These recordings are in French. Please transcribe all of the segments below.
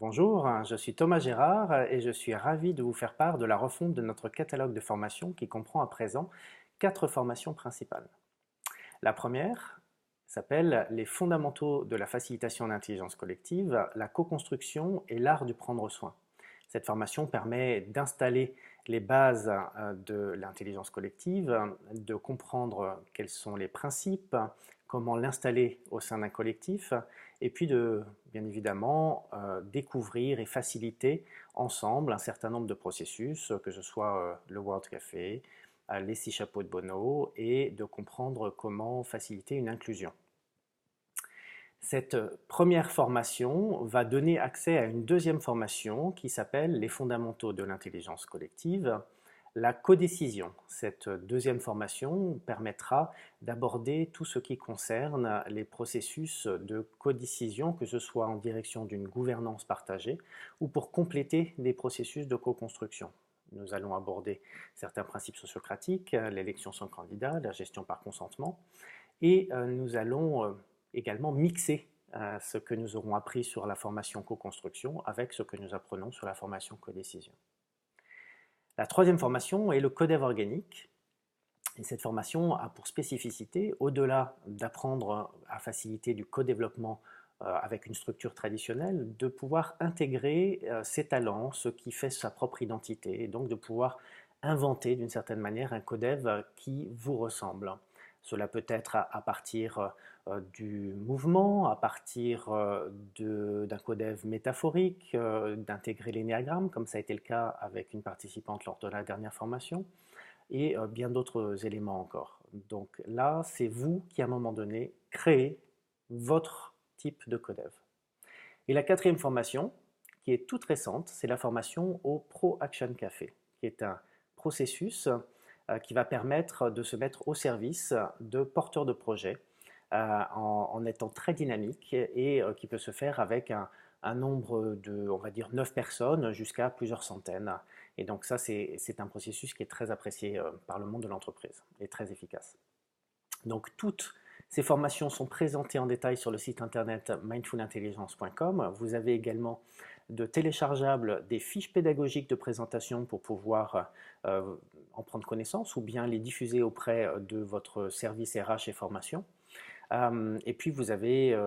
Bonjour, je suis Thomas Gérard et je suis ravi de vous faire part de la refonte de notre catalogue de formations qui comprend à présent 4 formations principales. La première s'appelle « Les fondamentaux de la facilitation en intelligence collective, la co-construction et l'art du prendre soin ». Cette formation permet d'installer les bases de l'intelligence collective, de comprendre quels sont les principes, comment l'installer au sein d'un collectif, et puis de, bien évidemment, découvrir et faciliter ensemble un certain nombre de processus, que ce soit le World Café, les 6 chapeaux de Bono, et de comprendre comment faciliter une inclusion. Cette première formation va donner accès à une deuxième formation qui s'appelle les fondamentaux de l'intelligence collective, la codécision. Cette deuxième formation permettra d'aborder tout ce qui concerne les processus de codécision, que ce soit en direction d'une gouvernance partagée ou pour compléter des processus de co-construction. Nous allons aborder certains principes sociocratiques, l'élection sans candidat, la gestion par consentement, et nous allons également mixer ce que nous aurons appris sur la formation co-construction avec ce que nous apprenons sur la formation codécision. La troisième formation est le codev organique. Et cette formation a pour spécificité, au-delà d'apprendre à faciliter du co-développement avec une structure traditionnelle, de pouvoir intégrer ses talents, ce qui fait sa propre identité, et donc de pouvoir inventer d'une certaine manière un codev qui vous ressemble. Cela peut être à partir du mouvement, à partir d'un codev métaphorique, d'intégrer l'énéagramme, comme ça a été le cas avec une participante lors de la dernière formation, et bien d'autres éléments encore. Donc là, c'est vous qui, à un moment donné, créez votre type de codev. Et la quatrième formation, qui est toute récente, c'est la formation au Pro Action Café, qui est un processus qui va permettre de se mettre au service de porteurs de projets en étant très dynamique et qui peut se faire avec un nombre de, on va dire, 9 personnes jusqu'à plusieurs centaines. Et donc ça, c'est un processus qui est très apprécié par le monde de l'entreprise et très efficace. Donc toutes ces formations sont présentées en détail sur le site internet mindfulintelligence.com. Vous avez également de téléchargeables des fiches pédagogiques de présentation pour pouvoir en prendre connaissance ou bien les diffuser auprès de votre service RH et formation. Et puis vous avez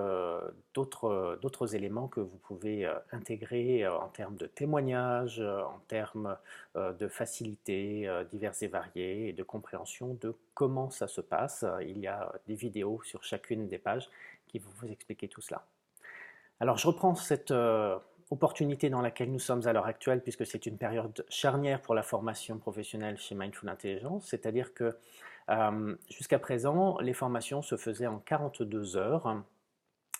d'autres éléments que vous pouvez intégrer en termes de témoignages, en termes de facilités diverses et variées et de compréhension de comment ça se passe. Il y a des vidéos sur chacune des pages qui vont vous expliquer tout cela. Alors je reprends cette opportunité dans laquelle nous sommes à l'heure actuelle, puisque c'est une période charnière pour la formation professionnelle chez Mindful Intelligence, c'est-à-dire que jusqu'à présent, les formations se faisaient en 42 heures,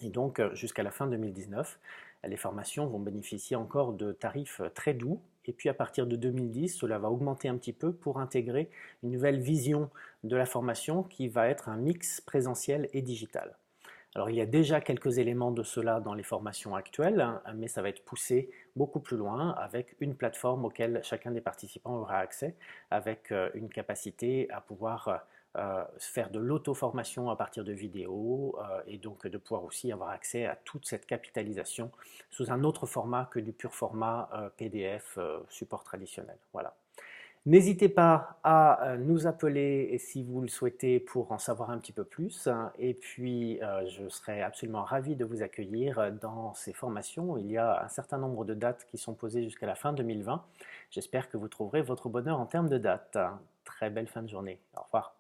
et donc jusqu'à la fin 2019, les formations vont bénéficier encore de tarifs très doux, et puis à partir de 2010, cela va augmenter un petit peu pour intégrer une nouvelle vision de la formation qui va être un mix présentiel et digital. Alors il y a déjà quelques éléments de cela dans les formations actuelles, mais ça va être poussé beaucoup plus loin avec une plateforme auquel chacun des participants aura accès, avec une capacité à pouvoir faire de l'auto-formation à partir de vidéos et donc de pouvoir aussi avoir accès à toute cette capitalisation sous un autre format que du pur format PDF support traditionnel. Voilà. N'hésitez pas à nous appeler si vous le souhaitez pour en savoir un petit peu plus. Et puis, je serai absolument ravi de vous accueillir dans ces formations. Il y a un certain nombre de dates qui sont posées jusqu'à la fin 2020. J'espère que vous trouverez votre bonheur en termes de dates. Très belle fin de journée. Au revoir.